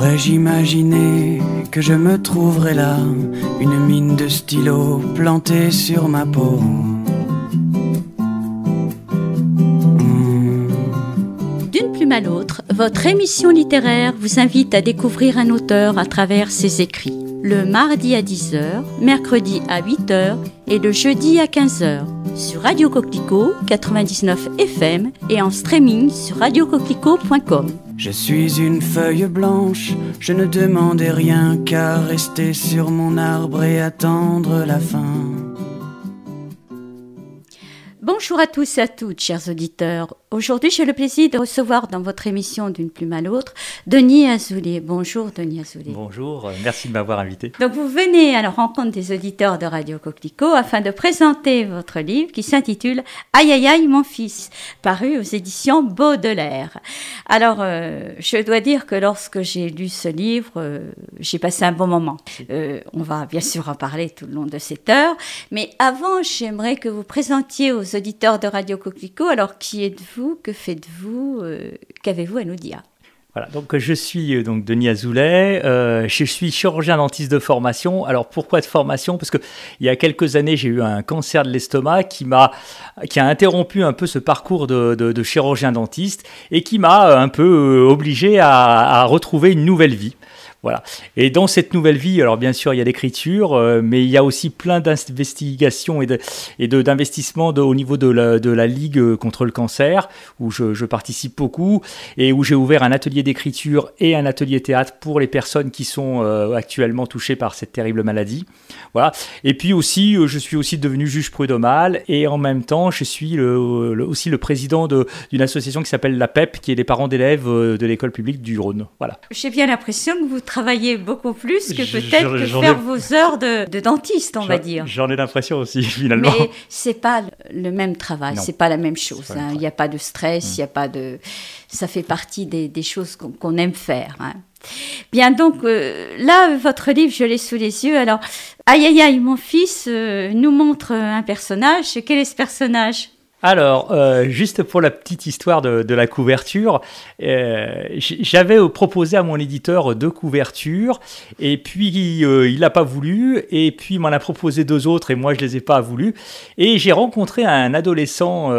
Pourrais-je imaginer que je me trouverais là, une mine de stylos plantée sur ma peau? D'une plume à l'autre, votre émission littéraire vous invite à découvrir un auteur à travers ses écrits. Le mardi à 10h, mercredi à 8h et le jeudi à 15h. Sur Radio Coquelicot 99 FM et en streaming sur radiocoquelicot.com. Je suis une feuille blanche, je ne demandais rien qu'à rester sur mon arbre et attendre la fin. Bonjour à tous et à toutes, chers auditeurs. Aujourd'hui, j'ai le plaisir de recevoir dans votre émission D'une plume à l'autre, Denis Azoulay. Bonjour, Denis Azoulay. Bonjour, merci de m'avoir invité. Donc, vous venez à la rencontre des auditeurs de Radio Coquelicot afin de présenter votre livre qui s'intitule « Aïe, aïe, aïe, mon fils », paru aux éditions Baudelaire. Alors, je dois dire que lorsque j'ai lu ce livre, j'ai passé un bon moment. On va bien sûr en parler tout le long de cette heure, mais avant, j'aimerais que vous présentiez aux auditeurs de Radio Coquelicot. Alors, qui êtes-vous? Que faites-vous? Qu'avez-vous à nous dire? Voilà, donc je suis donc Denis Azoulay, je suis chirurgien dentiste de formation. Alors pourquoi de formation? Parce que il y a quelques années, j'ai eu un cancer de l'estomac qui a interrompu un peu ce parcours de chirurgien dentiste et qui m'a un peu obligé à retrouver une nouvelle vie. Voilà. Et dans cette nouvelle vie, alors bien sûr, il y a l'écriture, mais il y a aussi plein d'investigations et d'investissements au niveau de la Ligue contre le cancer, où je participe beaucoup, et où j'ai ouvert un atelier d'écriture et un atelier théâtre pour les personnes qui sont actuellement touchées par cette terrible maladie. Voilà. Et puis aussi, je suis aussi devenu juge prud'homal, et en même temps, je suis aussi le président d'une association qui s'appelle la PEP, qui est les parents d'élèves de l'école publique du Rhône. Voilà. J'ai bien l'impression que vous travaillez beaucoup plus que peut-être que faire vos heures de dentiste, on va dire. J'en ai l'impression aussi, finalement. Mais c'est pas le même travail, c'est pas la même chose. Il n'y a pas de stress, il y a pas de... Ça fait partie des choses qu'on aime faire. Hein. Bien, donc, là, votre livre, je l'ai sous les yeux. Alors, aïe, aïe, aïe, mon fils nous montre un personnage. Quel est ce personnage ? Alors, juste pour la petite histoire de la couverture, j'avais proposé à mon éditeur 2 couvertures, et puis il n'a pas voulu, et puis il m'en a proposé 2 autres, et moi je les ai pas voulu. Et j'ai rencontré un adolescent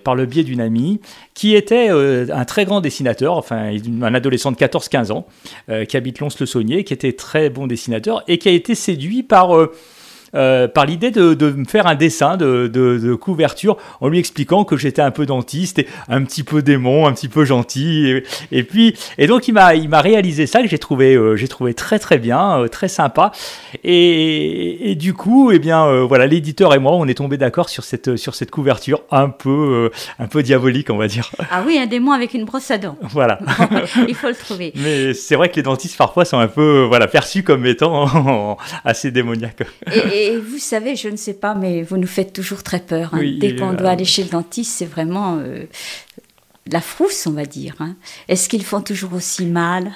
par le biais d'une amie, qui était un très grand dessinateur, enfin un adolescent de 14-15 ans, qui habite Lons-le-Saunier, qui était très bon dessinateur, et qui a été séduit par l'idée de me faire un dessin de couverture en lui expliquant que j'étais un peu dentiste et un petit peu démon, un petit peu gentil et donc il m'a réalisé ça que j'ai trouvé très très bien, très sympa et du coup voilà, l'éditeur et moi on est tombés d'accord sur cette couverture un peu diabolique, on va dire. Ah oui, un démon avec une brosse à dents. Voilà. Il faut le trouver. Mais c'est vrai que les dentistes parfois sont un peu perçus comme étant assez démoniaques. Et vous savez, je ne sais pas, mais vous nous faites toujours très peur. Hein. Oui, dès qu'on doit aller chez le dentiste, c'est vraiment la frousse, on va dire. Hein. Est-ce qu'ils font toujours aussi mal ?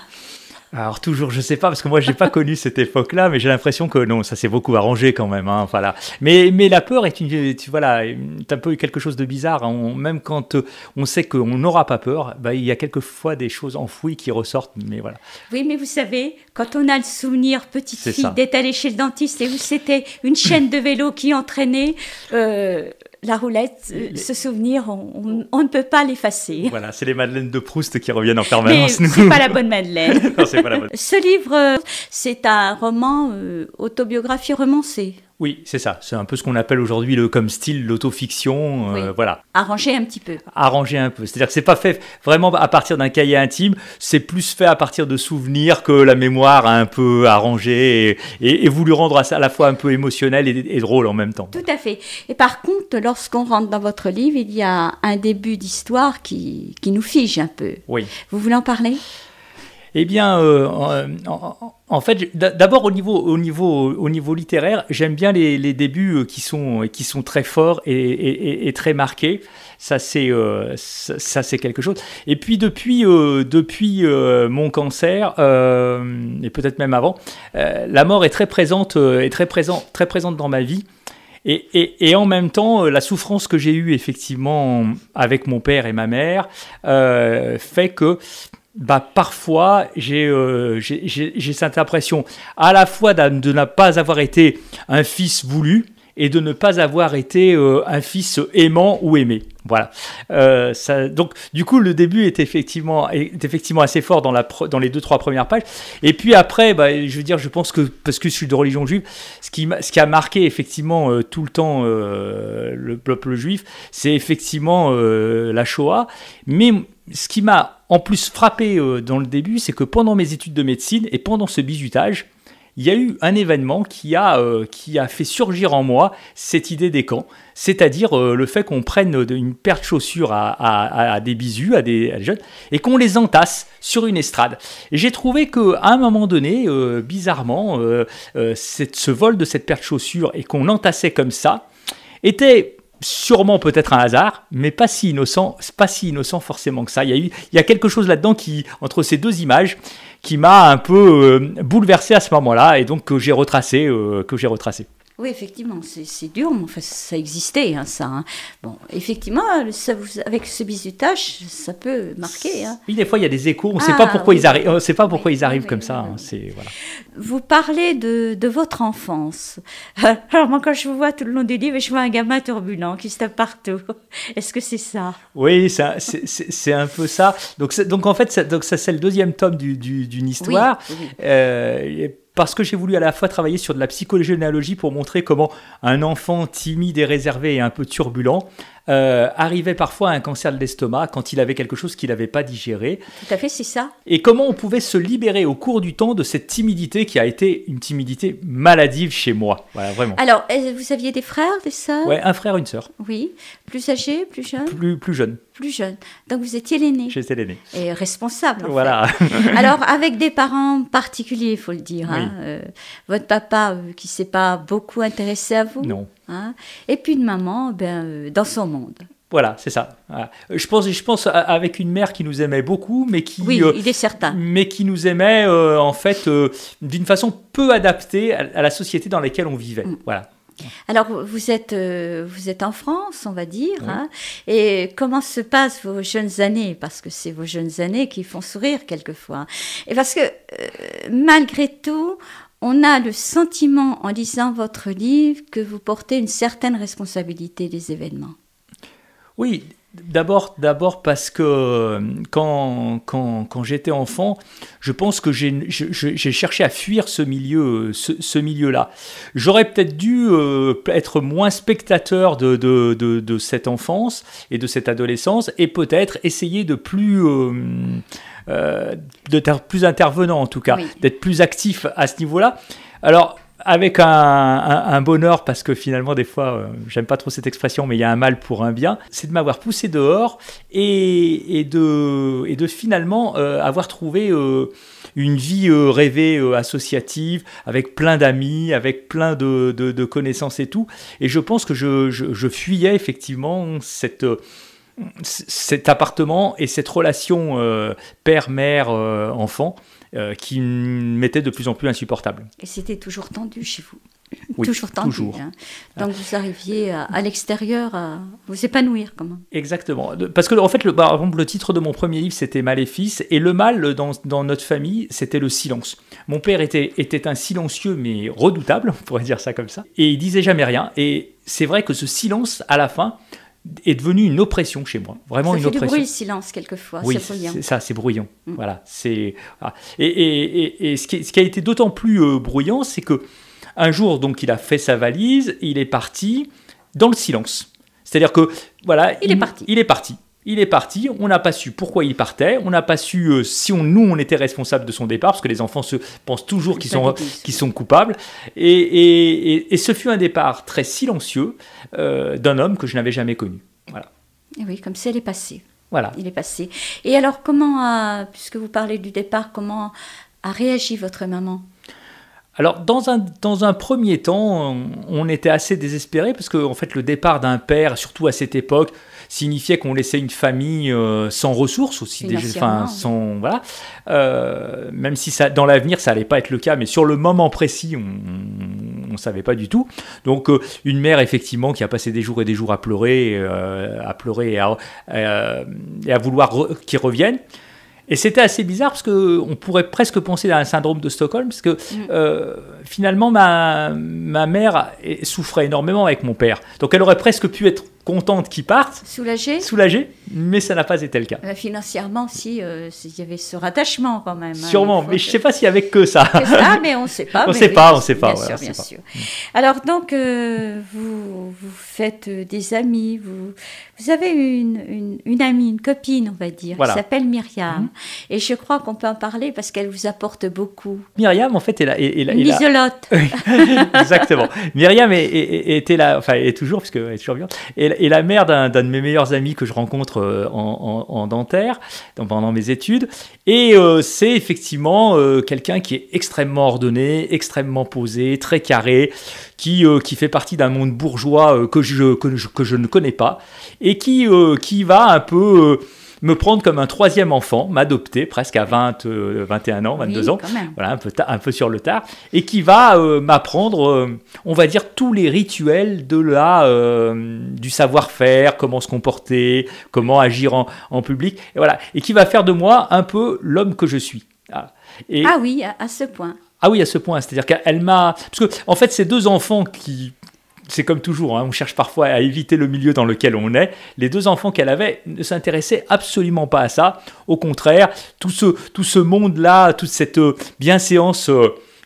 Alors toujours, je sais pas, parce que moi j'ai pas connu cette époque-là, mais j'ai l'impression que non, ça s'est beaucoup arrangé quand même. Hein, voilà. Mais la peur est un peu quelque chose de bizarre. Hein. Même quand on sait qu'on n'aura pas peur, il y a quelquefois des choses enfouies qui ressortent. Mais voilà. Oui, mais vous savez, quand on a le souvenir, petite fille, d'être allée chez le dentiste et où c'était une chaîne de vélo qui entraînait la roulette, ce souvenir, on ne peut pas l'effacer. Voilà, c'est les Madeleines de Proust qui reviennent en permanence. Mais c'est pas la bonne Madeleine. Non, c'est pas la bonne. Ce livre, c'est un roman autobiographie romancée. Oui, c'est ça. C'est un peu ce qu'on appelle aujourd'hui comme style l'autofiction. Oui. Voilà. Arrangé un petit peu. Arrangé un peu. C'est-à-dire que c'est pas fait vraiment à partir d'un cahier intime. C'est plus fait à partir de souvenirs que la mémoire a un peu arrangé et voulu rendre à la fois un peu émotionnel et drôle en même temps. Tout à fait. Et par contre, lorsqu'on rentre dans votre livre, il y a un début d'histoire qui nous fige un peu. Oui. Vous voulez en parler ? Eh bien, en fait, d'abord au niveau littéraire, j'aime bien les débuts qui sont très forts et très marqués. Ça c'est quelque chose. Et puis depuis mon cancer et peut-être même avant, la mort est très présente dans ma vie. Et en même temps, la souffrance que j'ai eue effectivement avec mon père et ma mère fait que parfois, j'ai cette impression à la fois de ne pas avoir été un fils voulu et de ne pas avoir été un fils aimant ou aimé. Voilà. Donc, du coup, le début est effectivement assez fort dans les 2-3 premières pages. Et puis après, je veux dire, je pense que, parce que je suis de religion juive, ce qui a marqué effectivement tout le temps le peuple juif, c'est effectivement la Shoah. Mais ce qui m'a en plus frappé dans le début, c'est que pendant mes études de médecine et pendant ce bizutage, il y a eu un événement qui a fait surgir en moi cette idée des camps, c'est-à-dire le fait qu'on prenne une paire de chaussures à des bisus, à des jeunes, et qu'on les entasse sur une estrade. Et j'ai trouvé qu'à un moment donné, bizarrement, ce vol de cette paire de chaussures et qu'on entassait comme ça, était sûrement peut-être un hasard, mais pas si innocent forcément que ça. Il y a quelque chose là-dedans entre ces deux images qui m'a un peu bouleversé à ce moment-là, et donc que j'ai retracé. Oui, effectivement, c'est dur, mais enfin, ça existait, hein, ça. Hein. Bon, effectivement, avec ce bizutage, ça peut marquer. Hein. Oui, des fois, il y a des échos, on ne sait pas pourquoi ils arrivent. On sait pas pourquoi ils arrivent comme ça. Oui. Voilà. Vous parlez de votre enfance. Alors moi, quand je vous vois tout le long du livre, je vois un gamin turbulent qui se tape partout. Est-ce que c'est ça? Oui, c'est un peu ça. Donc en fait, ça c'est le deuxième tome d'une histoire. Oui. Parce que j'ai voulu à la fois travailler sur de la psychogénéalogie pour montrer comment un enfant timide et réservé et un peu turbulent arrivait parfois à un cancer de l'estomac quand il avait quelque chose qu'il n'avait pas digéré. Tout à fait, c'est ça. Et comment on pouvait se libérer au cours du temps de cette timidité qui a été une timidité maladive chez moi. Voilà, vraiment. Alors, vous aviez des frères, des sœurs? Oui, un frère, une sœur. Oui. Plus âgés, plus jeunes? Plus jeunes. Plus jeunes. Donc, vous étiez l'aîné. J'étais l'aîné. Et responsable, en voilà. fait. Alors, avec des parents particuliers, il faut le dire. Oui. Hein, votre papa, qui ne s'est pas beaucoup intéressé à vous. Non. Hein, et puis une maman, dans son monde. Voilà, c'est ça. Voilà. Je pense avec une mère qui nous aimait beaucoup, mais qui, oui, il est certain. Mais qui nous aimait en fait d'une façon peu adaptée à la société dans laquelle on vivait. Voilà. Alors, vous êtes en France, on va dire. Oui. Hein, et comment se passent vos jeunes années? Parce que c'est vos jeunes années qui font sourire quelquefois. Et parce que, malgré tout, on a le sentiment, en lisant votre livre, que vous portez une certaine responsabilité des événements. Oui, d'abord parce que quand j'étais enfant, je pense que j'ai cherché à fuir ce milieu-là. J'aurais peut-être dû être moins spectateur de cette enfance et de cette adolescence, et peut-être essayer d'être plus intervenant en tout cas, oui. D'être plus actif à ce niveau-là. Alors, avec un bonheur, parce que finalement des fois, j'aime pas trop cette expression, mais il y a un mal pour un bien, c'est de m'avoir poussé dehors et de finalement avoir trouvé une vie rêvée, associative, avec plein d'amis, avec plein de connaissances et tout. Et je pense que je fuyais effectivement cet appartement et cette relation père, mère, enfant qui m'était de plus en plus insupportable. Et c'était toujours tendu chez vous? Oui, toujours tendu. Toujours. Hein. Donc vous arriviez à l'extérieur à vous épanouir, comment? Exactement. Parce que en fait, par exemple, le titre de mon premier livre, c'était Maléfice, et le mal dans notre famille, c'était le silence. Mon père était un silencieux, mais redoutable, on pourrait dire ça comme ça, et il disait jamais rien. Et c'est vrai que ce silence, à la fin, est devenu une oppression chez moi, vraiment une oppression. Ça fait du bruit, le silence, quelquefois, oui, c'est bruyant. C'est brouillon, voilà. Voilà. Et ce qui a été d'autant plus bruyant, c'est que un jour, donc, il a fait sa valise, il est parti dans le silence. C'est-à-dire que, voilà, il est parti, on n'a pas su pourquoi il partait, on n'a pas su si nous on était responsable de son départ, parce que les enfants pensent toujours qu'ils sont coupables, et ce fut un départ très silencieux d'un homme que je n'avais jamais connu. Voilà. Et oui, comme ça, il est passé. Voilà. Il est passé. Et alors, puisque vous parlez du départ, comment a réagi votre maman ? Alors, dans un premier temps, on était assez désespérés, parce que en fait, le départ d'un père, surtout à cette époque, signifiait qu'on laissait une famille sans ressources aussi, voilà. Même si dans l'avenir ça allait pas être le cas, mais sur le moment précis, on savait pas du tout. Donc une mère effectivement qui a passé des jours et des jours à pleurer et à vouloir qu'ils reviennent. Et c'était assez bizarre parce qu'on pourrait presque penser à un syndrome de Stockholm, parce que finalement, ma mère souffrait énormément avec mon père. Donc elle aurait presque pu être contente qu'ils partent. Soulagée, mais ça n'a pas été le cas. Financièrement aussi, il y avait ce rattachement quand même. Sûrement, mais je ne sais pas s'il y avait que ça. Mais on ne sait pas. On ne sait pas. Bien sûr. Alors donc, vous faites des amis, vous avez une amie, une copine, on va dire, qui s'appelle Myriam. Et je crois qu'on peut en parler parce qu'elle vous apporte beaucoup. Myriam, en fait, une isolote. Exactement. Myriam était là, enfin, est toujours, parce qu'elle est toujours vivante, et la mère d'un de mes meilleurs amis que je rencontre en dentaire, pendant mes études. Et c'est effectivement quelqu'un qui est extrêmement ordonné, extrêmement posé, très carré, qui fait partie d'un monde bourgeois que je ne connais pas, et qui va un peu me prendre comme un troisième enfant, m'adopter presque à 21 ans, 22 ans, voilà, un peu sur le tard, et qui va m'apprendre, on va dire, tous les rituels du savoir-faire, comment se comporter, comment agir en public, et voilà, et qui va faire de moi un peu l'homme que je suis. Voilà. Ah oui, à ce point. Ah oui, à ce point, c'est-à-dire qu'elle m'a... Parce que, en fait, ces deux enfants qui... C'est comme toujours, on cherche parfois à éviter le milieu dans lequel on est. Les deux enfants qu'elle avait ne s'intéressaient absolument pas à ça. Au contraire, tout ce monde-là, toute cette bienséance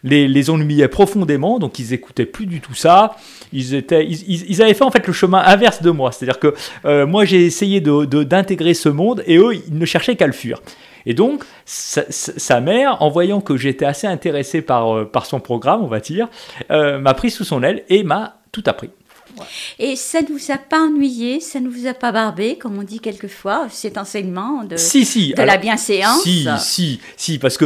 les ennuyait profondément, donc ils n'écoutaient plus du tout ça. Ils avaient fait en fait le chemin inverse de moi. C'est-à-dire que moi, j'ai essayé d'intégrer ce monde et eux, ils ne cherchaient qu'à le fuir. Et donc, sa mère, en voyant que j'étais assez intéressé par son programme, on va dire, m'a pris sous son aile et m'a tout appris. Ouais. Et ça ne vous a pas ennuyé, ça ne vous a pas barbé, comme on dit quelquefois, cet enseignement de la bienséance? Si, parce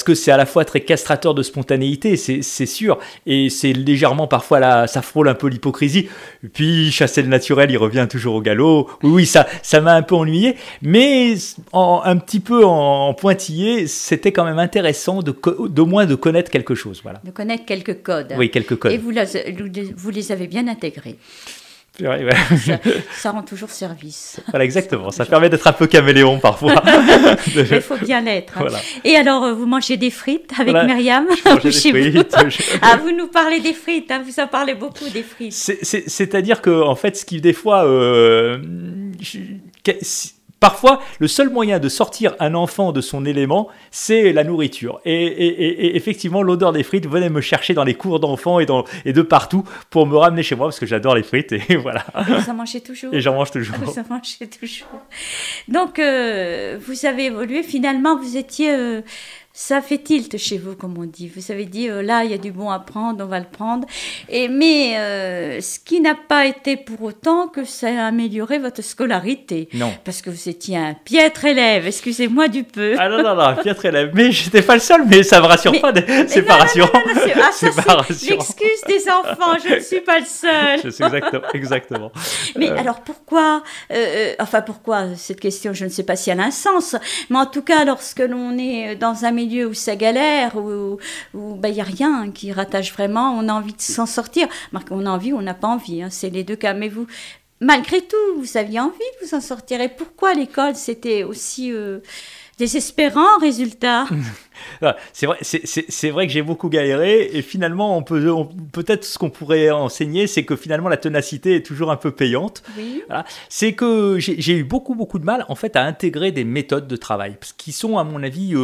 que c'est à la fois très castrateur de spontanéité, c'est sûr, et c'est légèrement parfois là, ça frôle un peu l'hypocrisie. Et puis chasser le naturel, il revient toujours au galop. Oui, ça m'a un peu ennuyé, mais un petit peu en pointillé, c'était quand même intéressant d'au moins de connaître quelque chose, voilà. De connaître quelques codes. Oui, quelques codes. Et vous les avez bien intégrés. Ouais. Ça rend toujours service. Voilà, exactement. Ça permet d'être un peu caméléon parfois. Il faut bien l'être. Voilà. Et alors, vous mangez des frites avec Myriam? Je mangeais des frites. Ah, vous nous parlez des frites, hein, vous en parlez beaucoup des frites. C'est-à-dire que, en fait, ce qui, des fois... Parfois, le seul moyen de sortir un enfant de son élément, c'est la nourriture. Et effectivement, l'odeur des frites venait me chercher dans les cours d'enfants et de partout pour me ramener chez moi, parce que j'adore les frites, et voilà. Vous en mangez toujours? Et j'en mange toujours. Vous en mangez toujours. Donc, vous avez évolué. Finalement, vous étiez... ça fait tilt chez vous, comme on dit. Vous avez dit, là, il y a du bon à prendre, on va le prendre. Mais ce qui n'a pas été pour autant que ça a amélioré votre scolarité. Non. Parce que vous étiez un piètre élève, excusez-moi du peu. Ah non, un piètre élève. Mais je n'étais pas le seul, mais ça ne me rassure pas. C'est pas rassurant. C'est pas rassurant. L'excuse des enfants, je ne suis pas le seul. Je sais exactement. Mais alors pourquoi pourquoi cette question, je ne sais pas si elle a un sens, mais en tout cas, lorsque l'on est dans un milieu où ça galère, où il n'y a rien qui rattache vraiment, on a envie de s'en sortir. On a envie ou on n'a pas envie, hein, c'est les deux cas. Mais vous, malgré tout, vous aviez envie de vous en sortir. Et pourquoi l'école, c'était aussi désespérant, résultat? C'est vrai que j'ai beaucoup galéré, et finalement, peut-être ce qu'on pourrait enseigner, c'est que finalement la ténacité est toujours un peu payante. Oui. Voilà. C'est que j'ai eu beaucoup de mal en fait à intégrer des méthodes de travail qui sont à mon avis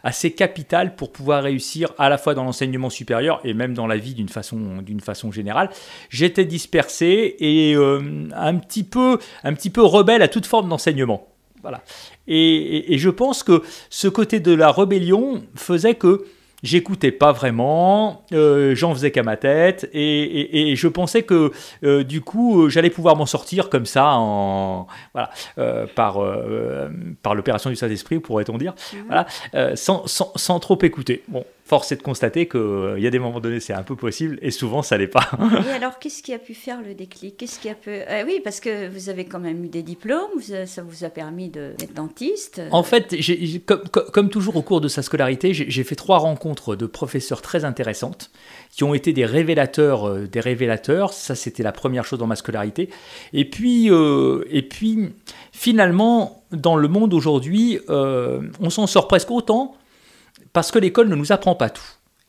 assez capitales pour pouvoir réussir à la fois dans l'enseignement supérieur et même dans la vie d'une façon générale. J'étais dispersé et un petit peu rebelle à toute forme d'enseignement. Voilà. Et je pense que ce côté de la rébellion faisait que j'écoutais pas vraiment, j'en faisais qu'à ma tête, et je pensais que du coup j'allais pouvoir m'en sortir comme ça par l'opération du Saint-Esprit, pourrait-on dire, voilà, sans trop écouter. Bon, force est de constater qu'il y a des moments donnés, c'est un peu possible, et souvent, ça l'est pas. Et alors, qu'est-ce qui a pu faire le déclic? Qu'est-ce qui a pu... oui, parce que vous avez quand même eu des diplômes, ça vous a permis d'être dentiste. En fait, comme toujours au cours de sa scolarité, j'ai fait 3 rencontres de professeurs très intéressantes, qui ont été des révélateurs. Ça, c'était la première chose dans ma scolarité. Et puis finalement, dans le monde aujourd'hui, on s'en sort presque autant parce que l'école ne nous apprend pas tout.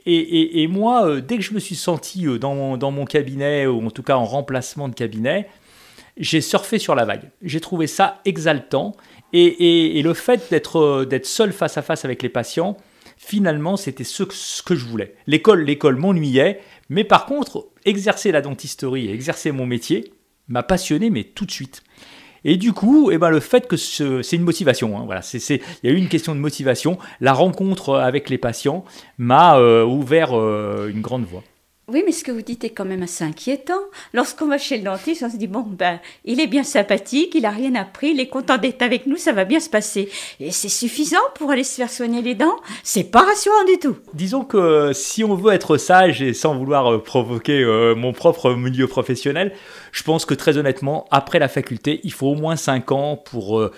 Et moi, dès que je me suis senti dans mon cabinet, ou en tout cas en remplacement de cabinet, j'ai surfé sur la vague. J'ai trouvé ça exaltant. Et le fait d'être seul face à face avec les patients, finalement, c'était ce que je voulais. L'école m'ennuyait, mais par contre, exercer la dentisterie et exercer mon métier m'a passionné, mais tout de suite. Et du coup, le fait que c'est une motivation, hein, voilà, il y a eu une question de motivation. La rencontre avec les patients m'a ouvert une grande voie. Oui, mais ce que vous dites est quand même assez inquiétant. Lorsqu'on va chez le dentiste, on se dit, bon, il est bien sympathique, il n'a rien appris, il est content d'être avec nous, ça va bien se passer. Et c'est suffisant pour aller se faire soigner les dents? C'est pas rassurant du tout. Disons que si on veut être sage et sans vouloir provoquer mon propre milieu professionnel, je pense que très honnêtement, après la faculté, il faut au moins 5 ans pour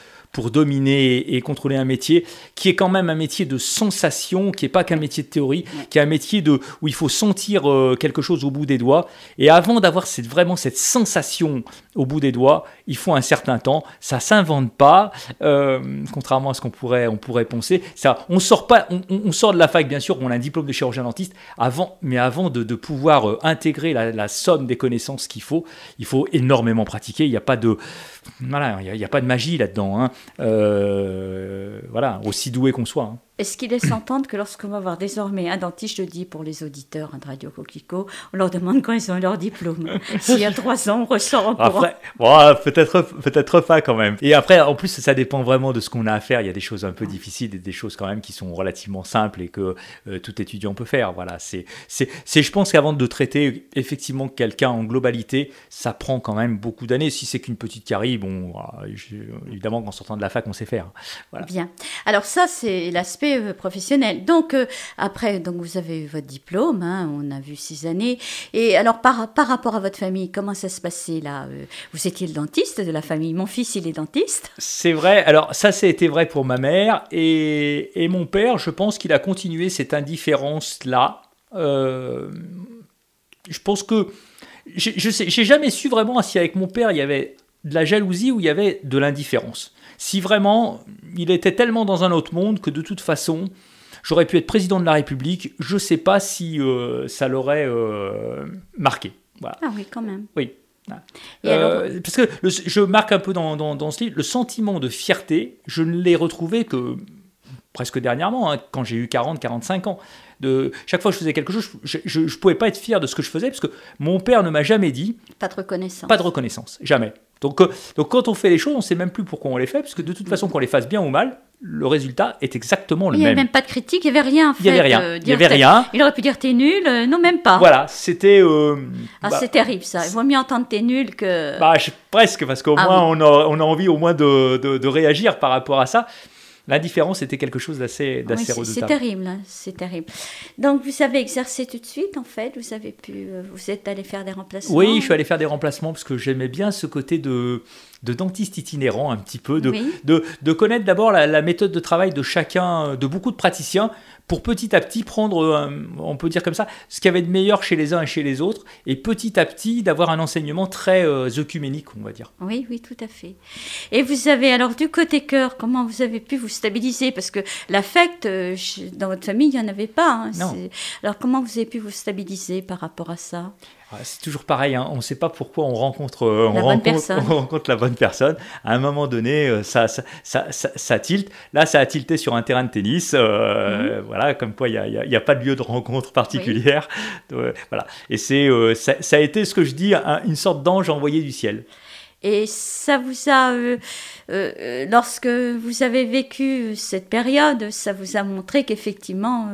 dominer et contrôler un métier qui est quand même un métier de sensation, qui n'est pas qu'un métier de théorie, qui est un métier où il faut sentir quelque chose au bout des doigts. Et avant d'avoir vraiment cette sensation au bout des doigts, il faut un certain temps. Ça ne s'invente pas, contrairement à ce qu'on pourrait penser. On sort de la fac, bien sûr, on a un diplôme de chirurgien dentiste, mais avant de pouvoir intégrer la somme des connaissances qu'il faut, il faut énormément pratiquer. Il n'y a pas de... Voilà, il n'y a pas de magie là-dedans, hein. Voilà, aussi doué qu'on soit, hein. Est-ce qu'il laisse entendre que lorsqu'on va voir désormais un dentiste, je dis pour les auditeurs de Radio Coquelicot, on leur demande quand ils ont leur diplôme? S'il y a 3 ans, on ressort en courant. Après, peut-être pas quand même. Et après, en plus, ça dépend vraiment de ce qu'on a à faire. Il y a des choses un peu difficiles et des choses quand même qui sont relativement simples et que tout étudiant peut faire. Voilà, je pense qu'avant de traiter effectivement quelqu'un en globalité, ça prend quand même beaucoup d'années. Si c'est qu'une petite carie, bon, évidemment qu'en sortant de la fac, on sait faire. Voilà. Bien. Alors ça, c'est l'aspect professionnel. Donc, après, vous avez eu votre diplôme, hein, on a vu 6 années. Et alors, par rapport à votre famille, comment ça se passait là? Vous étiez le dentiste de la famille. Mon fils, il est dentiste. C'est vrai. Alors, ça a été vrai pour ma mère. Et mon père, je pense qu'il a continué cette indifférence-là. Je pense que... J'ai jamais su vraiment si avec mon père, il y avait de la jalousie ou il y avait de l'indifférence. Si vraiment, il était tellement dans un autre monde que de toute façon, j'aurais pu être président de la République, je ne sais pas si ça l'aurait marqué. Voilà. Ah oui, quand même. Oui. Et alors... Parce que je marque un peu dans ce livre, le sentiment de fierté, je ne l'ai retrouvé que presque dernièrement, hein, quand j'ai eu 40-45 ans. Chaque fois que je faisais quelque chose, je ne pouvais pas être fier de ce que je faisais, parce que mon père ne m'a jamais dit... Pas de reconnaissance. Pas de reconnaissance, jamais. Donc quand on fait les choses, on ne sait même plus pourquoi on les fait, parce que de toute façon, qu'on les fasse bien ou mal, le résultat est exactement le même. Il n'y avait même pas de critique, il n'y avait rien en fait. Il n'y avait rien. Il aurait pu dire t'es nul, non même pas. Voilà, c'était... c'est terrible ça, il vaut mieux entendre t'es nul que... Presque, parce qu'au moins on a envie au moins de réagir par rapport à ça. L'indifférence était quelque chose d'assez redoutable. C'est terrible, hein, c'est terrible. Donc vous avez exercé tout de suite en fait, vous êtes allé faire des remplacements? Oui, je suis allé faire des remplacements parce que j'aimais bien ce côté de dentiste itinérant un petit peu, de connaître d'abord la méthode de travail de chacun, de beaucoup de praticiens, pour petit à petit prendre, on peut dire comme ça, ce qu'il y avait de meilleur chez les uns et chez les autres, et petit à petit d'avoir un enseignement très œcuménique, on va dire. Oui, tout à fait. Et vous avez, alors du côté cœur, comment vous avez pu vous stabiliser? Parce que l'affect, dans votre famille, il n'y en avait pas. Hein, non. Alors comment vous avez pu vous stabiliser par rapport à ça? C'est toujours pareil, hein. On ne sait pas pourquoi on rencontre la bonne personne. À un moment donné, ça tilte. Là, ça a tilté sur un terrain de tennis. Voilà, comme quoi il n'y a pas de lieu de rencontre particulière. Oui. Voilà. Et ça a été ce que je dis, une sorte d'ange envoyé du ciel. Et ça vous a, lorsque vous avez vécu cette période, ça vous a montré qu'effectivement...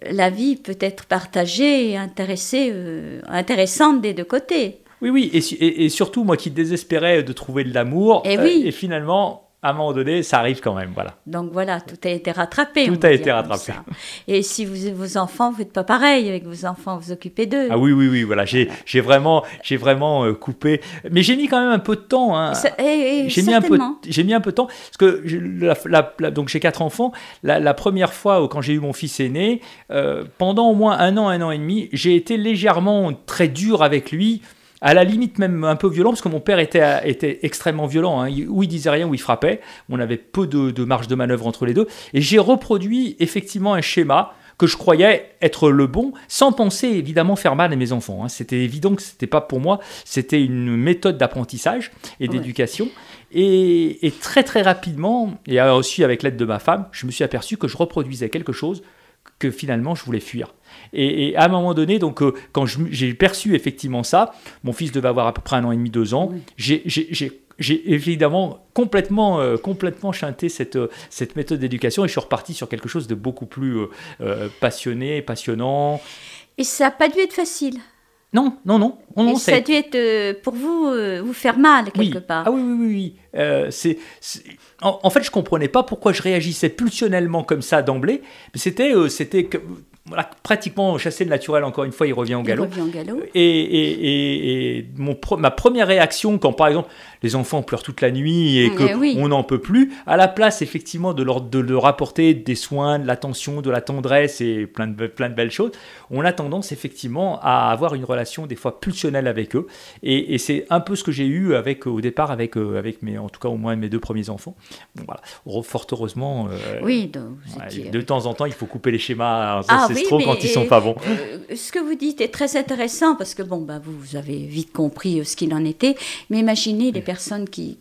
la vie peut être partagée et intéressante des deux côtés. Oui, et surtout, moi qui désespérais de trouver de l'amour, et finalement, à un moment donné, ça arrive quand même, voilà. Donc voilà, tout a été rattrapé. Tout a été rattrapé. Et si vos enfants, vous n'êtes pas pareil avec vos enfants, vous occupez d'eux. Ah oui, voilà, j'ai vraiment coupé. Mais j'ai mis quand même un peu de temps. Hein. J'ai mis un peu de temps, parce que donc j'ai 4 enfants. La première fois, quand j'ai eu mon fils aîné, pendant au moins un an et demi, j'ai été légèrement très dur avec lui. À la limite même un peu violent, parce que mon père était extrêmement violent, hein. Où il disait rien, où il frappait. On avait peu de marge de manœuvre entre les deux. Et j'ai reproduit effectivement un schéma que je croyais être le bon, sans penser évidemment faire mal à mes enfants, hein. C'était évident que ce n'était pas pour moi, c'était une méthode d'apprentissage et d'éducation. Et très très rapidement, et aussi avec l'aide de ma femme, je me suis aperçu que je reproduisais quelque chose que finalement je voulais fuir. Et à un moment donné, donc, quand j'ai perçu effectivement ça, mon fils devait avoir à peu près 1 an et demi, 2 ans, j'ai évidemment complètement chanté cette méthode d'éducation, et je suis reparti sur quelque chose de beaucoup plus passionné, passionnant. Et ça n'a pas dû être facile. Non. Ça a dû être, pour vous, vous faire mal quelque part. Ah oui. En fait, je ne comprenais pas pourquoi je réagissais pulsionnellement comme ça d'emblée. C'était voilà, pratiquement chasser le naturel, encore une fois, il revient au galop. Et ma première réaction, quand par exemple les enfants pleurent toute la nuit et qu'on n'en peut plus, à la place effectivement de leur apporter des soins, de l'attention, de la tendresse et plein de belles choses, on a tendance effectivement à avoir une relation des fois pulsionnelle avec eux. Et c'est un peu ce que j'ai eu au départ avec en tout cas au moins mes 2 premiers enfants. Bon, voilà. Fort heureusement, de temps en temps, il faut couper les schémas ancestraux quand ils sont pas bons. Ce que vous dites est très intéressant, parce que vous avez vite compris ce qu'il en était, mais imaginez les personnes qui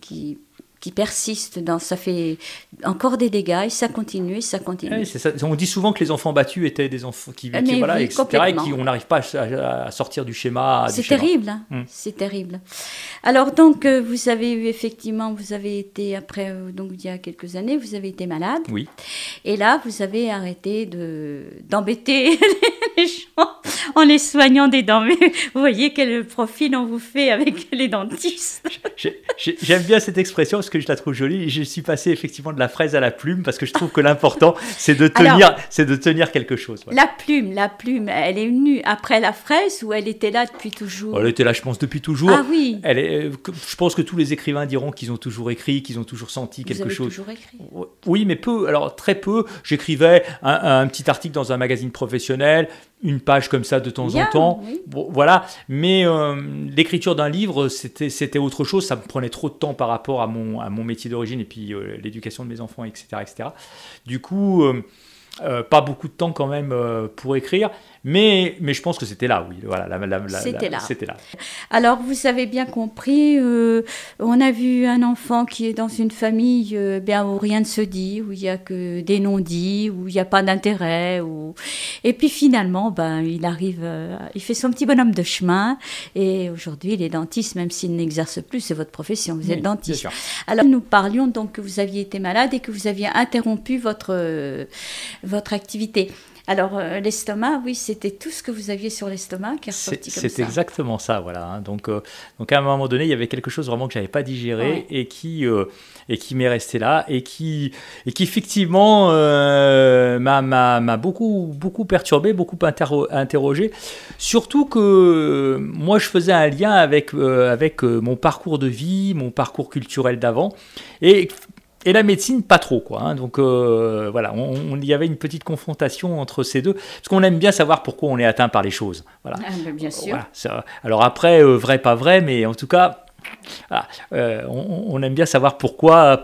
persistent ça fait encore des dégâts, et ça continue. Oui, c'est ça. On dit souvent que les enfants battus étaient des enfants etc., et qu'on n'arrive pas à sortir du schéma. C'est terrible, hein. C'est terrible. Alors donc, vous avez été après, donc il y a quelques années, vous avez été malade. Oui. Et là, vous avez arrêté d'embêter les gens en les soignant des dents. Mais vous voyez quel profil on vous fait avec les dentistes. J'aime bien cette expression parce que je la trouve jolie. Je suis passé effectivement de la fraise à la plume, parce que je trouve que l'important, c'est de tenir quelque chose. Ouais. La plume, elle est venue après la fraise, ou elle était là depuis toujours? Elle était là, je pense, depuis toujours. Ah oui. Je pense que tous les écrivains diront qu'ils ont toujours écrit, qu'ils ont toujours senti quelque chose. Vous avez toujours écrit? Oui, mais peu. Alors très peu. J'écrivais un petit article dans un magazine professionnel, une page comme ça de temps en temps. Oui. Bon, voilà. Mais l'écriture d'un livre, c'était autre chose. Ça me prenait trop de temps par rapport à mon métier d'origine, et puis l'éducation de mes enfants, etc. Du coup, pas beaucoup de temps quand même pour écrire. Mais je pense que c'était là, oui. Voilà, c'était là. Alors, vous avez bien compris, on a vu un enfant qui est dans une famille où rien ne se dit, où il n'y a que des non-dits, où il n'y a pas d'intérêt. Et puis finalement, il arrive, il fait son petit bonhomme de chemin. Et aujourd'hui, il est dentiste, même s'il n'exerce plus, c'est votre profession, vous êtes dentiste. Bien sûr. Alors, nous parlions donc que vous aviez été malade et que vous aviez interrompu votre activité. Alors, l'estomac, oui, c'était tout ce que vous aviez sur l'estomac qui est ressorti comme ça. C'est exactement ça, voilà. Hein. Donc, à un moment donné, il y avait quelque chose vraiment que je n'avais pas digéré, et qui m'est resté là, et qui effectivement m'a beaucoup perturbé, beaucoup interrogé. Surtout que moi, je faisais un lien avec mon parcours de vie, mon parcours culturel d'avant, et la médecine, pas trop, quoi. Hein. Donc, voilà, il y avait une petite confrontation entre ces deux, parce qu'on aime bien savoir pourquoi on est atteint par les choses. Voilà. Bien sûr. Voilà, alors après, vrai, pas vrai, mais en tout cas, voilà, on aime bien savoir pourquoi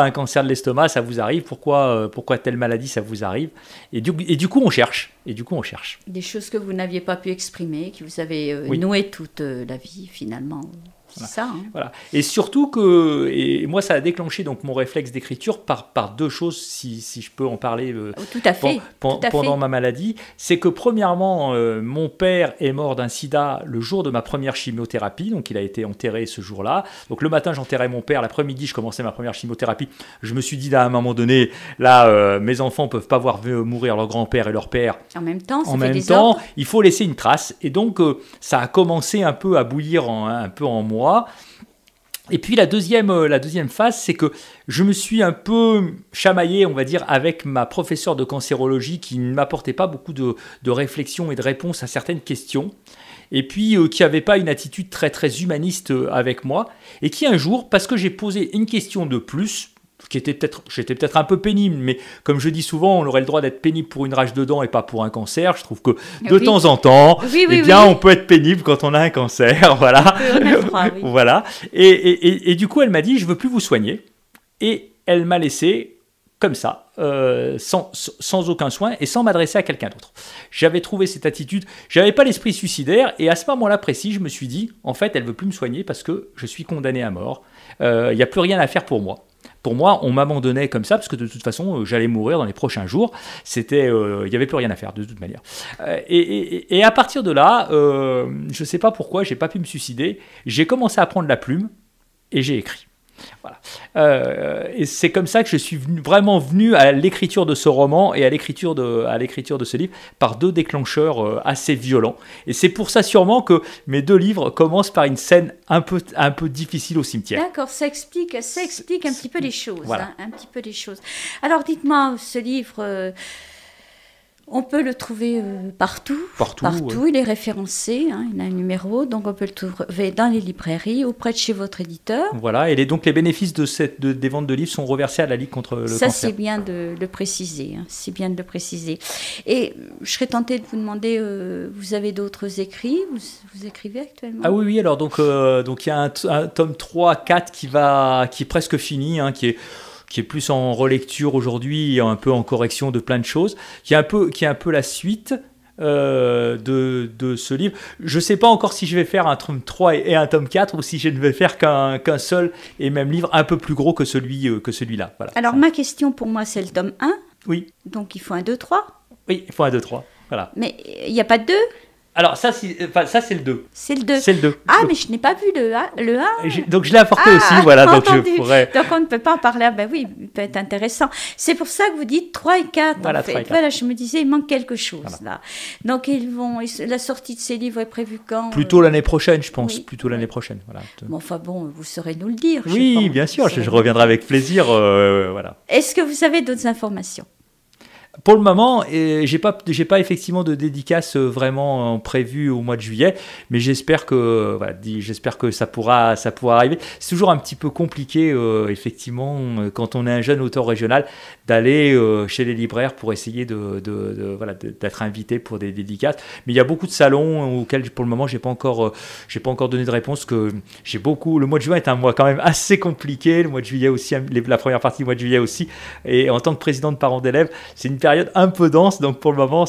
un cancer de l'estomac, ça vous arrive, pourquoi telle maladie, ça vous arrive. Et du coup, on cherche. Des choses que vous n'aviez pas pu exprimer, que vous avez noué toute la vie, finalement. C'est ça. Hein. Voilà. Et surtout moi, ça a déclenché donc mon réflexe d'écriture par 2 choses, si je peux en parler. Tout à fait. Pendant ma maladie, c'est que premièrement, mon père est mort d'un sida le jour de ma première chimiothérapie, donc il a été enterré ce jour-là. Donc le matin, j'enterrais mon père, l'après-midi, je commençais ma première chimiothérapie. Je me suis dit à un moment donné, là, mes enfants peuvent pas voir mourir leur grand-père et leur père. En même temps, il faut laisser une trace. Et donc, ça a commencé un peu à bouillir un peu en moi. Et puis la deuxième phase, c'est que je me suis un peu chamaillé, on va dire, avec ma professeure de cancérologie qui ne m'apportait pas beaucoup de réflexion et de réponses à certaines questions, et puis qui n'avait pas une attitude très très humaniste avec moi, et qui un jour, parce que j'ai posé une question de plus, j'étais peut-être un peu pénible, mais comme je dis souvent, on aurait le droit d'être pénible pour une rage de dents et pas pour un cancer. Je trouve que de temps en temps, on peut être pénible quand on a un cancer, voilà. Voilà. Et du coup, elle m'a dit, je veux plus vous soigner. Et elle m'a laissé comme ça, sans aucun soin et sans m'adresser à quelqu'un d'autre. J'avais trouvé cette attitude, j'avais pas l'esprit suicidaire, et à ce moment-là précis, je me suis dit, en fait, elle veut plus me soigner parce que je suis condamné à mort. Il n'y a plus rien à faire pour moi. Pour moi, on m'abandonnait comme ça parce que de toute façon, j'allais mourir dans les prochains jours. Il n'y avait plus rien à faire de toute manière. Et à partir de là, je ne sais pas pourquoi, j'ai pas pu me suicider. J'ai commencé à prendre la plume et j'ai écrit. Voilà. Et c'est comme ça que je suis vraiment venu à l'écriture de ce roman et à l'écriture de ce livre par deux déclencheurs assez violents. Et c'est pour ça sûrement que mes deux livres commencent par une scène un peu difficile au cimetière. D'accord, ça explique un petit peu les choses. Voilà. Un petit peu les choses. Alors dites-moi, ce livre... on peut le trouver partout. Ouais. Il est référencé, il a un numéro, donc on peut le trouver dans les librairies, auprès de chez votre éditeur. Voilà, et donc les bénéfices des ventes de livres sont reversés à la Ligue contre le cancer. Ça, c'est bien de le préciser. Et je serais tentée de vous demander, vous avez d'autres écrits, vous écrivez actuellement? Ah oui, alors donc il y a un tome 3-4 qui est presque fini, qui est plus en relecture aujourd'hui, un peu en correction de plein de choses, qui est un peu la suite de ce livre. Je ne sais pas encore si je vais faire un tome 3 et un tome 4, ou si je ne vais faire qu'un seul et même livre un peu plus gros que celui-là. Voilà. Alors ma question pour moi, c'est le tome 1. Oui. Donc il faut un 2, 3. Oui, il faut un 2, 3. Voilà. Mais il n'y a pas de 2? Alors ça c'est le 2. C'est le 2. C'est le 2. Ah, mais je n'ai pas vu le 1. Donc je l'ai apporté aussi, voilà. Donc je pourrais... Donc on ne peut pas en parler. Ben oui, il peut être intéressant. C'est pour ça que vous dites 3 et 4. Voilà, en fait. 3 et 4. Voilà, je me disais, il manque quelque chose là. Donc la sortie de ces livres est prévue quand? Plutôt l'année prochaine, je pense. Oui. Plutôt l'année prochaine, voilà. Bon, enfin bon, vous saurez nous le dire. Oui, bien sûr, je reviendrai avec plaisir, voilà. Est-ce que vous avez d'autres informations? Pour le moment, j'ai pas effectivement de dédicace vraiment prévue au mois de juillet, mais j'espère que ça pourra arriver. C'est toujours un petit peu compliqué, effectivement, quand on est un jeune auteur régional, d'aller chez les libraires pour essayer d'être invité pour des dédicaces. Mais il y a beaucoup de salons auxquels, pour le moment, j'ai pas encore donné de réponse. Le mois de juin est un mois quand même assez compliqué. Le mois de juillet aussi, la première partie du mois de juillet aussi. Et en tant que président de parents d'élèves, c'est une période un peu dense, donc pour le moment,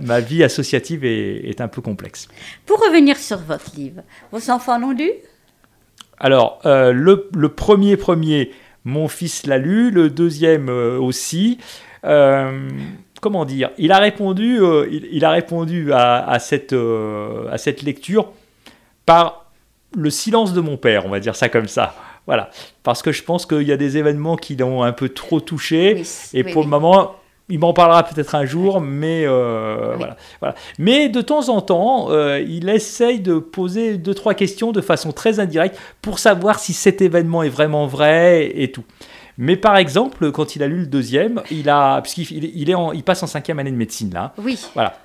ma vie associative est un peu complexe. Pour revenir sur votre livre, vos enfants l'ont lu? Alors, le premier, mon fils l'a lu, le deuxième aussi. Comment dire? Il a répondu à cette lecture par le silence de mon père, on va dire ça comme ça. Voilà, parce que je pense qu'il y a des événements qui l'ont un peu trop touché, pour le moment, il m'en parlera peut-être un jour, mais voilà. Mais de temps en temps, il essaye de poser 2-3 questions de façon très indirecte pour savoir si cet événement est vraiment vrai et tout. Mais par exemple, quand il a lu le deuxième, il passe en 5e année de médecine là. Oui. Voilà.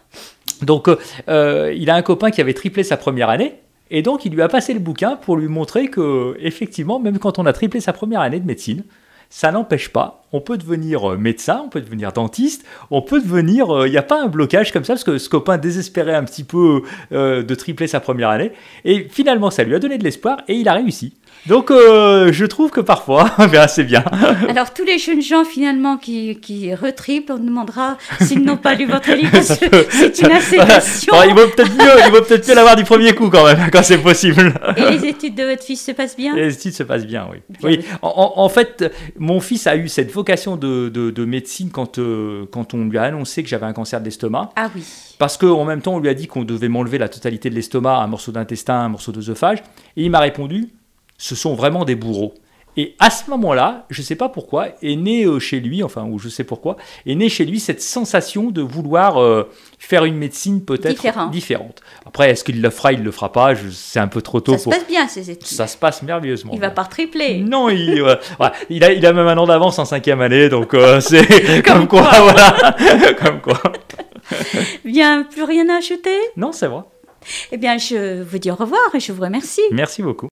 Donc, il a un copain qui avait triplé sa première année. Et donc, il lui a passé le bouquin pour lui montrer que, effectivement, même quand on a triplé sa première année de médecine, ça n'empêche pas. On peut devenir médecin, on peut devenir dentiste, on peut devenir... Il n'y a pas un blocage comme ça, parce que ce copain désespérait un petit peu de tripler sa première année. Et finalement, ça lui a donné de l'espoir et il a réussi. Donc, je trouve que parfois, c'est bien. Alors, tous les jeunes gens, finalement, qui retriplent, on demandera s'ils n'ont pas lu votre livre, parce que c'est une incitation. Il vaut peut-être mieux l'avoir du premier coup, quand même, quand c'est possible. Et les études de votre fils se passent bien? Les études se passent bien, oui. Oui. En fait, mon fils a eu cette vocation de médecine quand on lui a annoncé que j'avais un cancer de l'estomac. Ah oui. Parce qu'en même temps, on lui a dit qu'on devait m'enlever la totalité de l'estomac, un morceau d'intestin, un morceau d'œsophage. Et il m'a répondu... Ce sont vraiment des bourreaux. Et à ce moment-là, je ne sais pas pourquoi, est né chez lui, enfin, ou je sais pourquoi, est né chez lui cette sensation de vouloir faire une médecine peut-être différente. Après, est-ce qu'il le fera, il ne le fera pas, c'est un peu trop tôt. Ça se passe bien, ces études. Ça se passe merveilleusement. Il ne va pas tripler. Non, il a même un an d'avance en 5e année, donc c'est comme quoi, voilà. Comme quoi. Bien, plus rien à ajouter? Non, c'est vrai. Eh bien, je vous dis au revoir et je vous remercie. Merci beaucoup.